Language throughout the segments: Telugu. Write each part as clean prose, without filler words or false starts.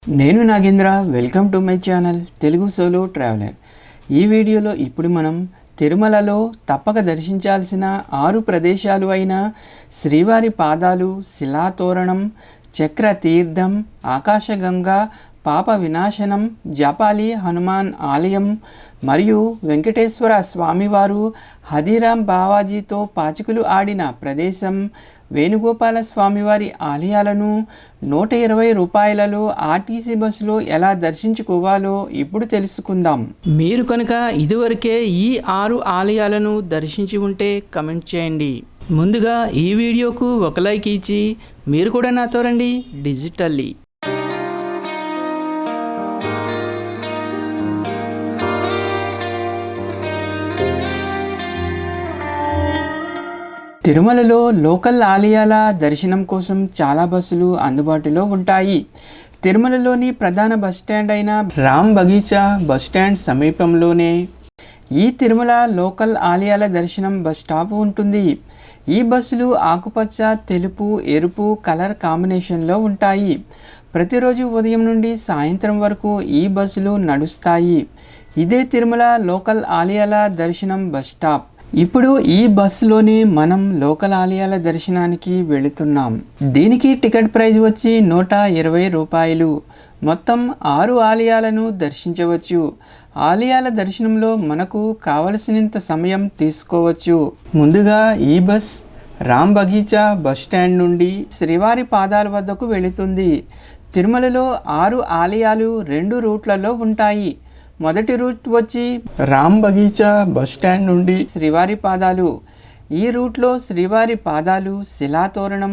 నేను Nagendra welcome to my channel Telugu solo traveller. ఈ వీడియోలో ఇప్పుడు మనం తిరుమలలో తప్పక దర్శించాల్సిన 6 ప్రదేశాలు అయిన శ్రీవారి పాదాలు, శిలాతోరణం, చక్ర తీర్థం, ఆకాశగంగా, పాప వినాశనం, జపాలి హనుమాన్ ఆలయం మరియు వెంకటేశ్వర స్వామివారు హదిరామ్ బావాజీతో పాచికలు ఆడిన ప్రదేశం, వేణుగోపాల స్వామివారి ఆలయాలను 120 రూపాయలలో ఆర్టీసీ బస్సులో ఎలా దర్శించుకోవాలో ఇప్పుడు తెలుసుకుందాం. మీరు కనుక ఇదివరకే ఈ 6 ఆలయాలను దర్శించి ఉంటే కమెంట్ చేయండి. ముందుగా ఈ వీడియోకు ఒక లైక్ ఇచ్చి మీరు కూడా నాతో రండి డిజిటల్లీ. తిరుమలలో లోకల్ ఆలయాల దర్శనం కోసం చాలా బస్సులు అందుబాటులో ఉంటాయి. తిరుమలలోని ప్రధాన బస్టాండ్ అయిన రామ్ బగీచా బస్టాండ్ సమీపంలోనే ఈ తిరుమల లోకల్ ఆలయాల దర్శనం బస్ స్టాప్ ఉంటుంది. ఈ బస్సులు ఆకుపచ్చ, తెలుపు, ఎరుపు కలర్ కాంబినేషన్లో ఉంటాయి. ప్రతిరోజు ఉదయం నుండి సాయంత్రం వరకు ఈ బస్సులు నడుస్తాయి. ఇదే తిరుమల లోకల్ ఆలయాల దర్శనం బస్ స్టాప్. ఇప్పుడు ఈ బస్సులోనే మనం లోకల్ ఆలయాల దర్శనానికి వెళుతున్నాం. దీనికి టికెట్ ప్రైస్ వచ్చి 120 రూపాయలు. మొత్తం 6 ఆలయాలను దర్శించవచ్చు. ఆలయాల దర్శనంలో మనకు కావలసినంత సమయం తీసుకోవచ్చు. ముందుగా ఈ bus Ram Bagicha bus stand నుండి శ్రీవారి పాదాల వద్దకు వెళుతుంది. తిరుమలలో 6 ఆలయాలు 2 రూట్లలో ఉంటాయి. మొదటి రూట్ వచ్చి రామ్ బగీచా బస్ స్టాండ్ నుండి శ్రీవారి పాదాలు. ఈ రూట్లో శ్రీవారి పాదాలు, శిలాతోరణం,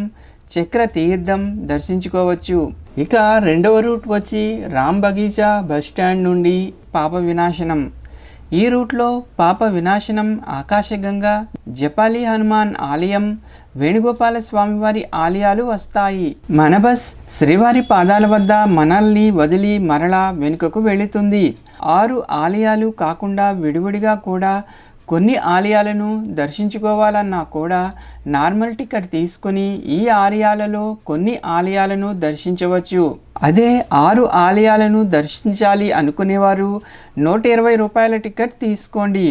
చక్ర తీర్థం దర్శించుకోవచ్చు. ఇక రెండవ రూట్ వచ్చి రామ్ బగీచా బస్ స్టాండ్ నుండి పాప వినాశనం. ఈ రూట్లో పాప వినాశనం, ఆకాశగంగా, జపాలి హనుమాన్ ఆలయం, వేణుగోపాల స్వామివారి ఆలయాలు వస్తాయి. మన బస్ శ్రీవారి పాదాల వద్ద మనల్ని వదిలి మరలా వెనుకకు వెళుతుంది. 6 ఆలయాలు కాకుండా విడివిడిగా కూడా కొన్ని ఆలయాలను దర్శించుకోవాలన్నా కూడా నార్మల్ టికెట్ తీసుకొని ఈ ఆలయాలలో కొన్ని ఆలయాలను దర్శించవచ్చు. అదే 6 ఆలయాలను దర్శించాలి అనుకునేవారు 120 రూపాయల టికెట్ తీసుకోండి.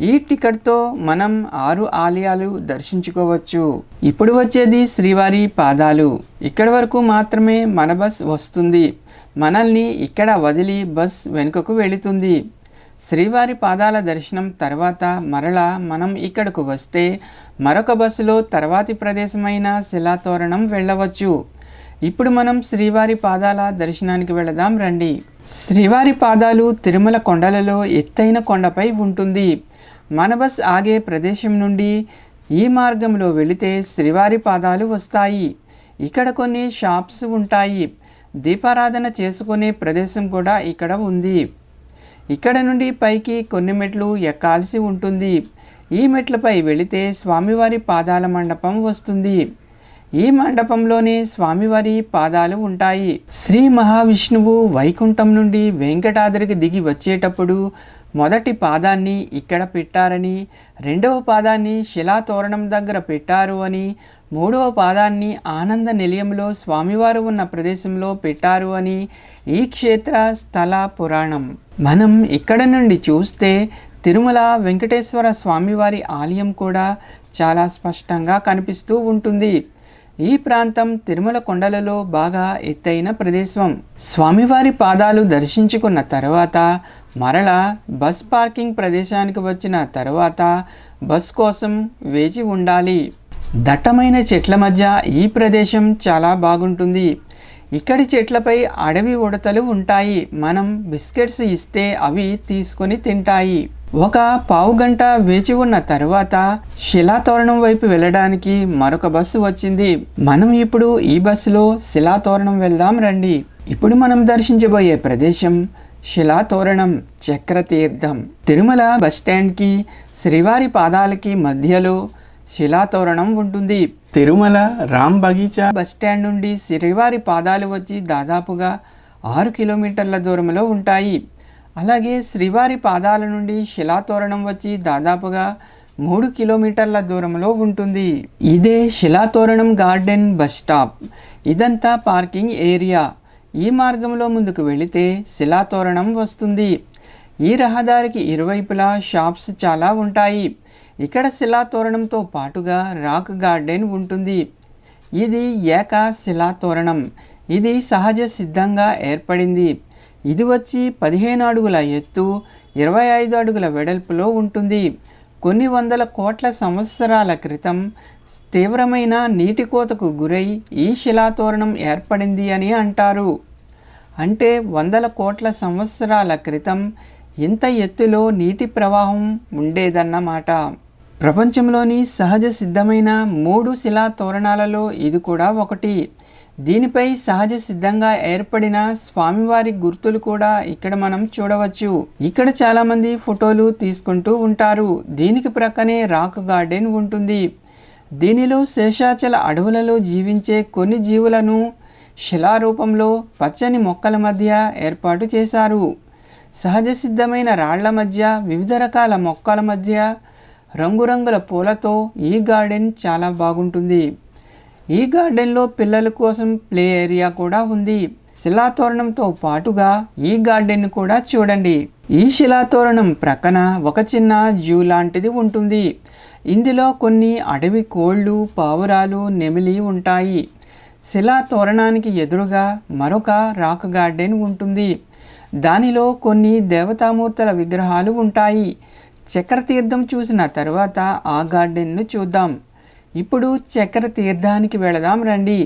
ఈ టికెట్తో మనం 6 ఆలయాలు దర్శించుకోవచ్చు. ఇప్పుడు వచ్చేది శ్రీవారి పాదాలు. ఇక్కడి వరకు మాత్రమే మన బస్ వస్తుంది. మనల్ని ఇక్కడ వదిలి బస్ వెనుకకు వెళుతుంది. శ్రీవారి పాదాల దర్శనం తర్వాత మరలా మనం ఇక్కడకు వస్తే మరొక బస్సులో తర్వాతి ప్రదేశమైన శిలాతోరణం వెళ్ళవచ్చు. ఇప్పుడు మనం శ్రీవారి పాదాల దర్శనానికి వెళదాం రండి. శ్రీవారి పాదాలు తిరుమల కొండలలో ఎత్తైన కొండపై ఉంటుంది. మన బస్ ఆగే ప్రదేశం నుండి ఈ మార్గంలో వెళితే శ్రీవారి పాదాలు వస్తాయి. ఇక్కడ కొన్ని షాప్స్ ఉంటాయి. దీపారాధన చేసుకునే ప్రదేశం కూడా ఇక్కడ ఉంది. ఇక్కడ నుండి పైకి కొన్ని మెట్లు ఎక్కాల్సి ఉంటుంది. ఈ మెట్లపై వెళితే స్వామివారి పాదాల మండపం వస్తుంది. ఈ మండపంలోనే స్వామివారి పాదాలు ఉంటాయి. శ్రీ మహావిష్ణువు వైకుంఠం నుండి వెంకటాద్రికి దిగి వచ్చేటప్పుడు మొదటి పాదాన్ని ఇక్కడ పెట్టారని, రెండవ పాదాన్ని శిలాతోరణం దగ్గర పెట్టారు అని, మూడవ పాదాన్ని ఆనంద నిలయంలో స్వామివారు ఉన్న ప్రదేశంలో పెట్టారు అని ఈ క్షేత్ర స్థల పురాణం. మనం ఇక్కడ నుండి చూస్తే తిరుమల వెంకటేశ్వర స్వామివారి ఆలయం కూడా చాలా స్పష్టంగా కనిపిస్తూ ఉంటుంది. ఈ ప్రాంతం తిరుమల కొండలలో బాగా ఎత్తైన ప్రదేశం. స్వామివారి పాదాలు దర్శించుకున్న తర్వాత మరలా బస్ పార్కింగ్ ప్రదేశానికి వచ్చిన తర్వాత బస్ కోసం వేచి ఉండాలి. దట్టమైన చెట్ల మధ్య ఈ ప్రదేశం చాలా బాగుంటుంది. ఇక్కడి చెట్లపై అడవి ఉడతలు ఉంటాయి. మనం బిస్కెట్స్ ఇస్తే అవి తీసుకొని తింటాయి. ఒక పావుగంట వేచి ఉన్న తర్వాత శిలాతోరణం వైపు వెళ్ళడానికి మరొక బస్సు వచ్చింది. మనం ఇప్పుడు ఈ బస్సులో శిలాతోరణం వెళ్దాం రండి. ఇప్పుడు మనం దర్శించబోయే ప్రదేశం శిలాతోరణం, చక్ర తీర్థం. తిరుమల బస్టాండ్కి శ్రీవారి పాదాలకి మధ్యలో శిలాతోరణం ఉంటుంది. తిరుమల రామ్ బగీచా బస్టాండ్ నుండి శ్రీవారి పాదాలు వచ్చి దాదాపుగా 6 కిలోమీటర్ల దూరంలో ఉంటాయి. అలాగే శ్రీవారి పాదాల నుండి శిలాతోరణం వచ్చి దాదాపుగా 3 కిలోమీటర్ల దూరంలో ఉంటుంది. ఇదే శిలాతోరణం గార్డెన్ బస్ స్టాప్. ఇదంతా పార్కింగ్ ఏరియా. ఈ మార్గంలో ముందుకు వెళితే శిలాతోరణం వస్తుంది. ఈ రహదారికి ఇరువైపులా షాప్స్ చాలా ఉంటాయి. ఇక్కడ శిలాతోరణంతో పాటుగా రాక్ గార్డెన్ ఉంటుంది. ఇది ఏక శిలాతోరణం. ఇది సహజ సిద్ధంగా ఏర్పడింది. ఇది వచ్చి 15 అడుగుల ఎత్తు, 25 అడుగుల వెడల్పులో ఉంటుంది. కొన్ని వందల కోట్ల సంవత్సరాల క్రితం తీవ్రమైన నీటి కోతకు గురై ఈ శిలాతోరణం ఏర్పడింది అని అంటారు. అంటే వందల కోట్ల సంవత్సరాల క్రితం ఇంత ఎత్తులో నీటి ప్రవాహం ఉండేదన్నమాట. ప్రపంచంలోని సహజ సిద్ధమైన 3 శిలా తోరణాలలో ఇది కూడా ఒకటి. దీనిపై సహజ సిద్ధంగా ఏర్పడిన స్వామివారి గుర్తులు కూడా ఇక్కడ మనం చూడవచ్చు. ఇక్కడ చాలామంది ఫోటోలు తీసుకుంటూ ఉంటారు. దీనికి ప్రక్కనే రాక్ గార్డెన్ ఉంటుంది. దీనిలో శేషాచల అడవులలో జీవించే కొన్ని జీవులను శిలారూపంలో పచ్చని మొక్కల మధ్య ఏర్పాటు చేశారు. సహజ సిద్ధమైన రాళ్ల మధ్య, వివిధ రకాల మొక్కల మధ్య, రంగురంగుల పూలతో ఈ గార్డెన్ చాలా బాగుంటుంది. ఈ గార్డెన్లో పిల్లల కోసం ప్లే ఏరియా కూడా ఉంది. శిలాతోరణంతో పాటుగా ఈ గార్డెన్ కూడా చూడండి. ఈ శిలాతోరణం ప్రక్కన ఒక చిన్న జూ లాంటిది ఉంటుంది. ఇందులో కొన్ని అడవి కోళ్ళు, పావురాలు, నెమిలి ఉంటాయి. శిలాతోరణానికి ఎదురుగా మరొక రాక్ గార్డెన్ ఉంటుంది. దానిలో కొన్ని దేవతామూర్తుల విగ్రహాలు ఉంటాయి. చక్ర తీర్థం చూసిన తర్వాత ఆ గార్డెన్ను చూద్దాం. ఇప్పుడు చక్ర తీర్థానికి వెళదాం రండి.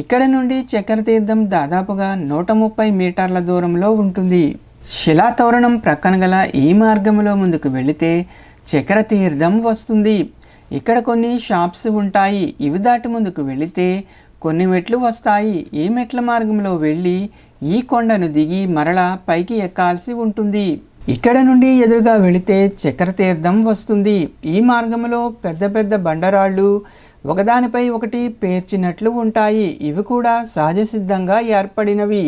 ఇక్కడ నుండి చక్ర తీర్థం దాదాపుగా 130 మీటర్ల దూరంలో ఉంటుంది. శిలాతోరణం ప్రక్కన గల ఈ మార్గంలో ముందుకు వెళితే చక్ర తీర్థం వస్తుంది. ఇక్కడ కొన్ని షాప్స్ ఉంటాయి. ఇవి దాటి ముందుకు వెళితే కొన్ని మెట్లు వస్తాయి. ఈ మెట్ల మార్గంలో వెళ్ళి ఈ కొండను దిగి మరలా పైకి ఎక్కాల్సి ఉంటుంది. ఇక్కడ నుండి ఎదురుగా వెళితే చక్ర తీర్థం వస్తుంది. ఈ మార్గంలో పెద్ద పెద్ద బండరాళ్ళు ఒకదానిపై ఒకటి పేర్చినట్లు ఉంటాయి. ఇవి కూడా సహజ సిద్ధంగా ఏర్పడినవి.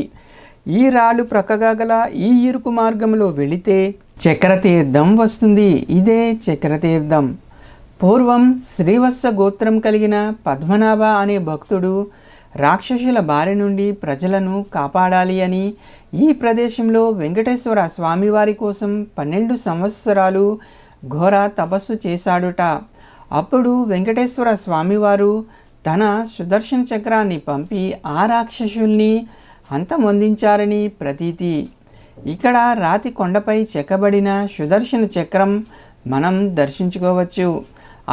ఈ రాళ్ళు ప్రక్కగా గల ఈ ఇరుకు మార్గంలో వెళితే చక్ర తీర్థం వస్తుంది. ఇదే చక్ర తీర్థం. పూర్వం శ్రీవత్స గోత్రం కలిగిన పద్మనాభ అనే భక్తుడు రాక్షసుల బారి నుండి ప్రజలను కాపాడాలి అని ఈ ప్రదేశంలో వెంకటేశ్వర స్వామివారి కోసం 12 సంవత్సరాలు ఘోర తపస్సు చేశాడుట. అప్పుడు వెంకటేశ్వర స్వామివారు తన సుదర్శన చక్రాన్ని పంపి ఆ రాక్షసుల్ని అంతమొందించారని ప్రతీతి. ఇక్కడ రాతి కొండపై చెక్కబడిన సుదర్శన చక్రం మనం దర్శించుకోవచ్చు.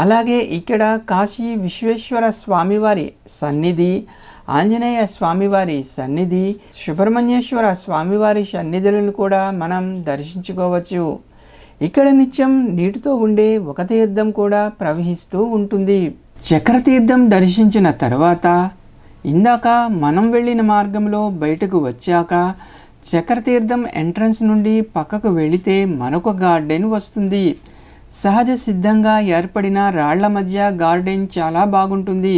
అలాగే ఇక్కడ కాశీ విశ్వేశ్వర స్వామివారి సన్నిధి, ఆంజనేయ స్వామివారి సన్నిధి, సుబ్రహ్మణ్యేశ్వర స్వామివారి సన్నిధులను కూడా మనం దర్శించుకోవచ్చు. ఇక్కడ నిత్యం నీటితో ఉండే ఒక తీర్థం కూడా ప్రవహిస్తూ ఉంటుంది. చక్ర తీర్థం దర్శించిన తర్వాత ఇందాక మనం వెళ్ళిన మార్గంలో బయటకు వచ్చాక చక్ర తీర్థం ఎంట్రన్స్ నుండి పక్కకు వెళితే మరొక గార్డెన్ వస్తుంది. సహజ సిద్ధంగా ఏర్పడిన రాళ్ల మధ్య గార్డెన్ చాలా బాగుంటుంది.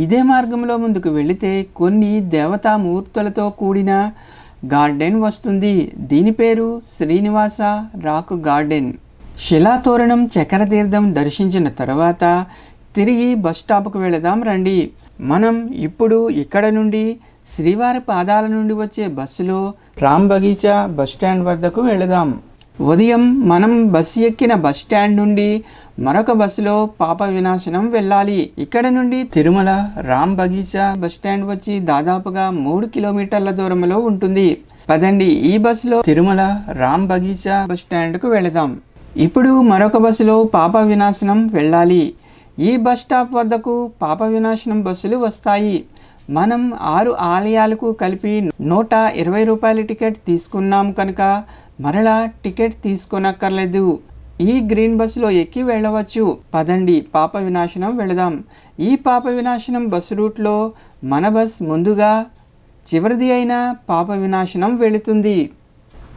ఇదే మార్గంలో ముందుకు వెళితే కొన్ని దేవతామూర్తులతో కూడిన గార్డెన్ వస్తుంది. దీని పేరు శ్రీనివాస రాక్ గార్డెన్. శిలాతోరణం, చక్ర తీర్థం దర్శించిన తర్వాత తిరిగి బస్ స్టాప్కు వెళదాం రండి. మనం ఇప్పుడు ఇక్కడ నుండి శ్రీవారి పాదాల నుండి వచ్చే బస్సులో రామ్ బగీచా బస్ స్టాండ్ వద్దకు వెళదాం. ఉదయం మనం బస్సు ఎక్కిన బస్ స్టాండ్ నుండి మరొక బస్సులో పాప వినాశనం వెళ్ళాలి. ఇక్కడ నుండి తిరుమల రామ్ బగీచా బస్ స్టాండ్ వచ్చి దాదాపుగా 3 కిలోమీటర్ల దూరంలో ఉంటుంది. పదండి ఈ బస్సులో తిరుమల రామ్ బగీచా బస్ స్టాండ్కు వెళదాం. ఇప్పుడు మరొక బస్సులో పాప వినాశనం వెళ్ళాలి. ఈ బస్ స్టాప్ వద్దకు పాప వినాశనం బస్సులు వస్తాయి. మనం 6 ఆలయాలకు కలిపి 120 రూపాయల టికెట్ తీసుకున్నాం కనుక మరలా టికెట్ తీసుకోనక్కర్లేదు. ఈ గ్రీన్ బస్సులో ఎక్కి వెళ్ళవచ్చు. పదండి పాప వినాశనం వెళదాం. ఈ పాప వినాశనం బస్సు రూట్లో మన బస్ ముందుగా చివరిది అయిన పాప వినాశనం వెళుతుంది.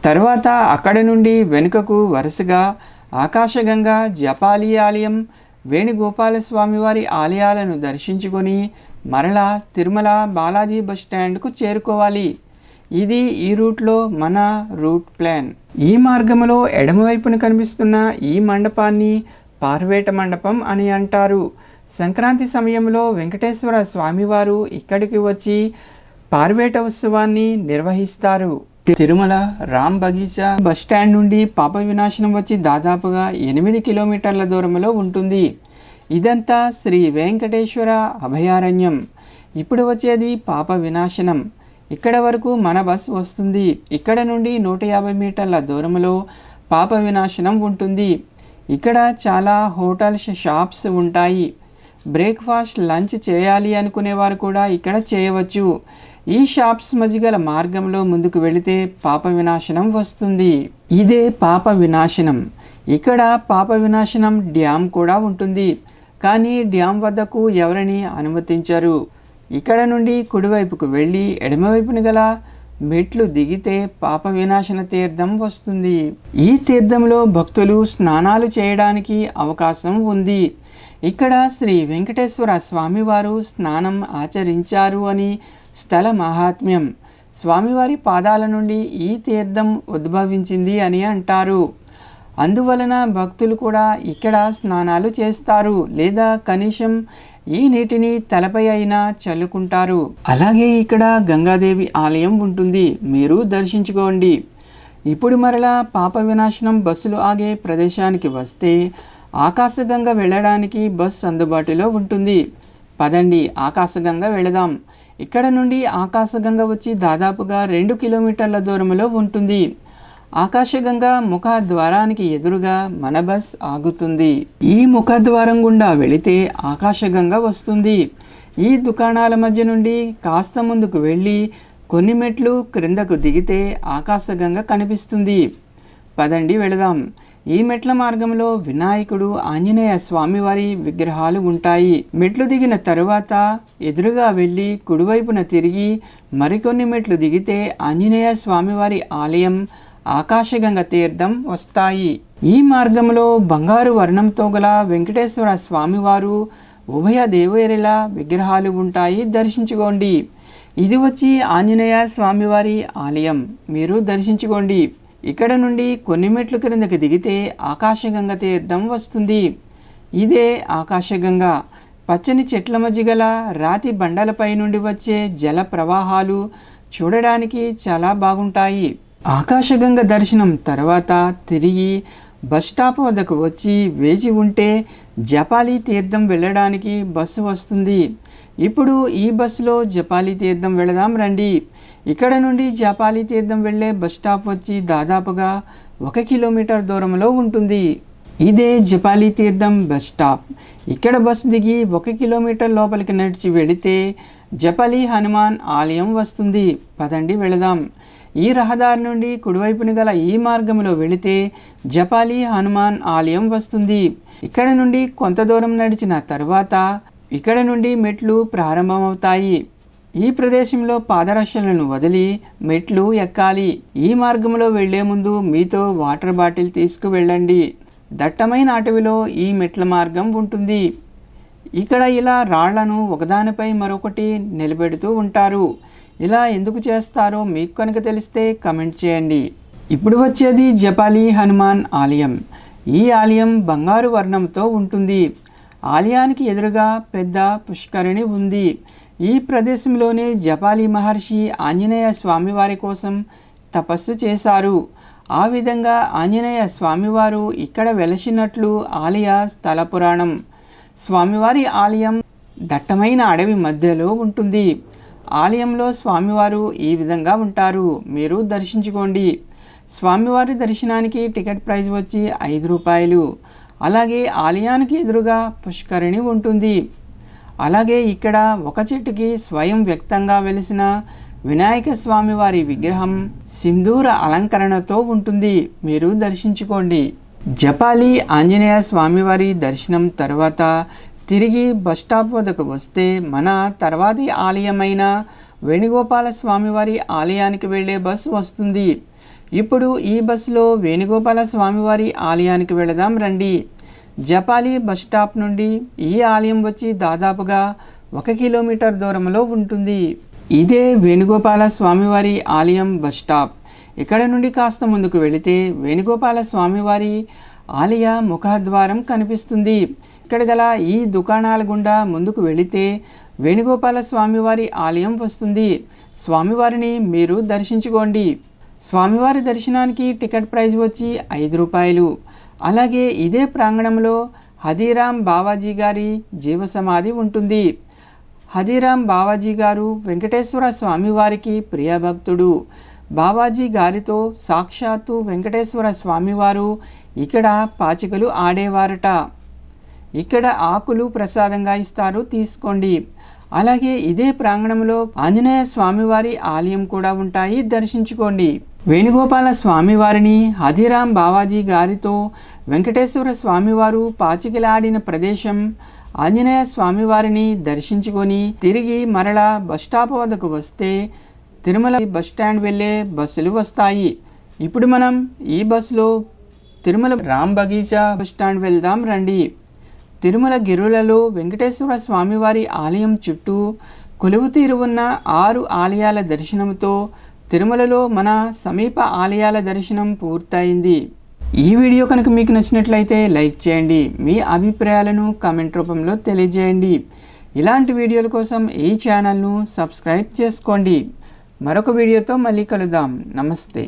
తర్వాత అక్కడ నుండి వెనుకకు వరుసగా ఆకాశగంగా, జపాలి ఆలయం, వేణుగోపాలస్వామి వారి ఆలయాలను దర్శించుకొని మరలా తిరుమల బాలాజీ బస్ స్టాండ్కు చేరుకోవాలి. ఇది ఈ రూట్లో మన రూట్ ప్లాన్. ఈ మార్గంలో ఎడమవైపున కనిపిస్తున్న ఈ మండపాన్ని పార్వేట మండపం అని అంటారు. సంక్రాంతి సమయంలో వెంకటేశ్వర స్వామివారు ఇక్కడికి వచ్చి పార్వేట ఉత్సవాన్ని నిర్వహిస్తారు. తిరుమల రామ్ బగీచా బస్టాండ్ నుండి పాప వినాశనం వచ్చి దాదాపుగా 8 కిలోమీటర్ల దూరంలో ఉంటుంది. ఇదంతా శ్రీ వెంకటేశ్వర అభయారణ్యం. ఇప్పుడు వచ్చేది పాప వినాశనం. ఇక్కడ వరకు మన బస్ వస్తుంది. ఇక్కడ నుండి 150 మీటర్ల దూరంలో పాప వినాశనం ఉంటుంది. ఇక్కడ చాలా హోటల్స్, షాప్స్ ఉంటాయి. బ్రేక్ఫాస్ట్, లంచ్ చేయాలి అనుకునేవారు కూడా ఇక్కడ చేయవచ్చు. ఈ షాప్స్ మధ్య గల మార్గంలో ముందుకు వెళితే పాప వినాశనం వస్తుంది. ఇదే పాప వినాశనం. ఇక్కడ పాప వినాశనం డ్యామ్ కూడా ఉంటుంది. కానీ డ్యామ్ వద్దకు ఎవరిని అనుమతించరు. ఇక్కడ నుండి కుడివైపుకు వెళ్ళి ఎడమవైపున గల మెట్లు దిగితే పాప వినాశన తీర్థం వస్తుంది. ఈ తీర్థంలో భక్తులు స్నానాలు చేయడానికి అవకాశం ఉంది. ఇక్కడ శ్రీ వెంకటేశ్వర స్వామివారు స్నానం ఆచరించారు అని స్థల మహాత్మ్యం. స్వామివారి పాదాల నుండి ఈ తీర్థం ఉద్భవించింది అని అంటారు. అందువలన భక్తులు కూడా ఇక్కడ స్నానాలు చేస్తారు, లేదా కనీసం ఈ నీటిని తలపై అయినా చల్లుకుంటారు. అలాగే ఇక్కడ గంగాదేవి ఆలయం ఉంటుంది, మీరు దర్శించుకోండి. ఇప్పుడు మరలా పాప వినాశనం బస్సులు ఆగే ప్రదేశానికి వస్తే ఆకాశగంగ వెళ్ళడానికి బస్ అందుబాటులో ఉంటుంది. పదండి, ఆకాశగంగ వెళదాం. ఇక్కడ నుండి ఆకాశగంగ వచ్చి దాదాపుగా 2 కిలోమీటర్ల దూరంలో ఉంటుంది. ఆకాశగంగ ముఖద్వారానికి ఎదురుగా మన బస్ ఆగుతుంది. ఈ ముఖద్వారం గుండా వెళితే ఆకాశగంగ వస్తుంది. ఈ దుకాణాల మధ్య నుండి కాస్త ముందుకు వెళ్ళి కొన్ని మెట్లు క్రిందకు దిగితే ఆకాశగంగ కనిపిస్తుంది. పదండి వెళదాం. ఈ మెట్ల మార్గంలో వినాయకుడు, ఆంజనేయ స్వామివారి విగ్రహాలు ఉంటాయి. మెట్లు దిగిన తరువాత ఎదురుగా వెళ్ళి కుడివైపున తిరిగి మరికొన్ని మెట్లు దిగితే ఆంజనేయ స్వామివారి ఆలయం, ఆకాశగంగ తీర్థం వస్తాయి. ఈ మార్గంలో బంగారు వర్ణంతో గల వెంకటేశ్వర స్వామివారు, ఉభయ దేవేరుల విగ్రహాలు ఉంటాయి, దర్శించుకోండి. ఇది వచ్చి ఆంజనేయ స్వామివారి ఆలయం, మీరు దర్శించుకోండి. ఇక్కడ నుండి కొన్ని మెట్లు క్రిందకి దిగితే ఆకాశగంగ తీర్థం వస్తుంది. ఇదే ఆకాశగంగ. పచ్చని చెట్ల మధ్య గల రాతి బండలపై నుండి వచ్చే జల ప్రవాహాలు చూడడానికి చాలా బాగుంటాయి. ఆకాశగంగ దర్శనం తర్వాత తిరిగి బస్టాప్ వద్దకు వచ్చి వేచి ఉంటే జపాలి తీర్థం వెళ్ళడానికి బస్సు వస్తుంది. ఇప్పుడు ఈ బస్సులో జపాలి తీర్థం వెళదాం రండి. ఇక్కడ నుండి జపాలి తీర్థం వెళ్ళే బస్టాప్ వచ్చి దాదాపుగా 1 కిలోమీటర్ దూరంలో ఉంటుంది. ఇదే జపాలి తీర్థం బస్ స్టాప్. ఇక్కడ బస్సు దిగి 1 కిలోమీటర్ లోపలికి నడిచి వెళితే జపాలి హనుమాన్ ఆలయం వస్తుంది. పదండి వెళదాం. ఈ రహదారి నుండి కుడివైపున గల ఈ మార్గంలో వెళితే జపాలి హనుమాన్ ఆలయం వస్తుంది. ఇక్కడ నుండి కొంత దూరం నడిచిన తర్వాత ఇక్కడ నుండి మెట్లు ప్రారంభమవుతాయి. ఈ ప్రదేశంలో పాదరక్షలను వదిలి మెట్లు ఎక్కాలి. ఈ మార్గంలో వెళ్లే ముందు మీతో వాటర్ బాటిల్ తీసుకువెళ్ళండి. దట్టమైన అటవిలో ఈ మెట్ల మార్గం ఉంటుంది. ఇక్కడ ఇలా రాళ్లను ఒకదానిపై మరొకటి నిలబెడుతూ ఉంటారు. ఇలా ఎందుకు చేస్తారో మీకు కనుక తెలిస్తే కమెంట్ చేయండి. ఇప్పుడు వచ్చేది జపాలి హనుమాన్ ఆలయం. ఈ ఆలయం బంగారు వర్ణంతో ఉంటుంది. ఆలయానికి ఎదురుగా పెద్ద పుష్కరిణి ఉంది. ఈ ప్రదేశంలోనే జపాలి మహర్షి ఆంజనేయ స్వామివారి కోసం తపస్సు చేశారు. ఆ విధంగా ఆంజనేయ స్వామివారు ఇక్కడ వెలసినట్లు ఆలయ స్థల పురాణం. స్వామివారి ఆలయం దట్టమైన అడవి మధ్యలో ఉంటుంది. ఆలయంలో స్వామివారు ఈ విధంగా ఉంటారు, మీరు దర్శించుకోండి. స్వామివారి దర్శనానికి టికెట్ ప్రైస్ వచ్చి 5 రూపాయలు. అలాగే ఆలయానికి ఎదురుగా పుష్కరిణి ఉంటుంది. అలాగే ఇక్కడ ఒక చెట్టుకి స్వయం వ్యక్తంగా వెలిసిన వినాయక స్వామివారి విగ్రహం సింధూర అలంకరణతో ఉంటుంది, మీరు దర్శించుకోండి. జపాలి ఆంజనేయ స్వామివారి దర్శనం తర్వాత తిరిగి బస్టాప్ వద్దకు వస్తే మన తర్వాతి ఆలయమైన వేణుగోపాల స్వామివారి ఆలయానికి వెళ్ళే బస్సు వస్తుంది. ఇప్పుడు ఈ బస్సులో వేణుగోపాల స్వామివారి ఆలయానికి వెళదాం రండి. జపాలి బస్టాప్ నుండి ఈ ఆలయం వచ్చి దాదాపుగా 1 కిలోమీటర్ దూరంలో ఉంటుంది. ఇదే వేణుగోపాల స్వామివారి ఆలయం బస్టాప్. ఇక్కడ నుండి కాస్త ముందుకు వెళితే వేణుగోపాల స్వామివారి ఆలయ ముఖద్వారం కనిపిస్తుంది. ఇక్కడ గల ఈ దుకాణాల గుండా ముందుకు వెళితే వేణుగోపాల స్వామివారి ఆలయం వస్తుంది. స్వామివారిని మీరు దర్శించుకోండి. స్వామివారి దర్శనానికి టికెట్ ప్రైస్ వచ్చి 5 రూపాయలు. అలాగే ఇదే ప్రాంగణంలో హథీరామ్ బావాజీ గారి జీవ సమాధి ఉంటుంది. హథీరామ్ బావాజీ గారు వెంకటేశ్వర స్వామివారికి ప్రియభక్తుడు. బావాజీ గారితో సాక్షాత్తు వెంకటేశ్వర స్వామివారు ఇక్కడ పాచికలు ఆడేవారట. ఇక్కడ ఆకులు ప్రసాదంగా ఇస్తారు, తీసుకోండి. అలాగే ఇదే ప్రాంగణంలో ఆంజనేయ స్వామివారి ఆలయం కూడా ఉంటాయి, దర్శించుకోండి. వేణుగోపాల స్వామివారిని హథీరామ్ బావాజీ గారితో వెంకటేశ్వర స్వామివారు పాచికలాడిన ప్రదేశం, ఆంజనేయ స్వామివారిని దర్శించుకొని తిరిగి మరలా బస్టాప్ వద్దకు వస్తే తిరుమల బస్టాండ్ వెళ్ళే బస్సులు వస్తాయి. ఇప్పుడు మనం ఈ బస్సులో తిరుమల రామ్ బగీచా బస్టాండ్ వెళ్దాం రండి. తిరుమల గిరులలో వెంకటేశ్వర స్వామివారి ఆలయం చుట్టూ కొలువు తీరు ఉన్న 6 ఆలయాల దర్శనంతో తిరుమలలో మన సమీప ఆలయాల దర్శనం పూర్తయింది. ఈ వీడియో కనుక మీకు నచ్చినట్లయితే లైక్ చేయండి. మీ అభిప్రాయాలను కామెంట్ రూపంలో తెలియజేయండి. ఇలాంటి వీడియోల కోసం ఈ ఛానల్ను సబ్స్క్రైబ్ చేసుకోండి. మరొక వీడియోతో మళ్ళీ కలుద్దాం. నమస్తే.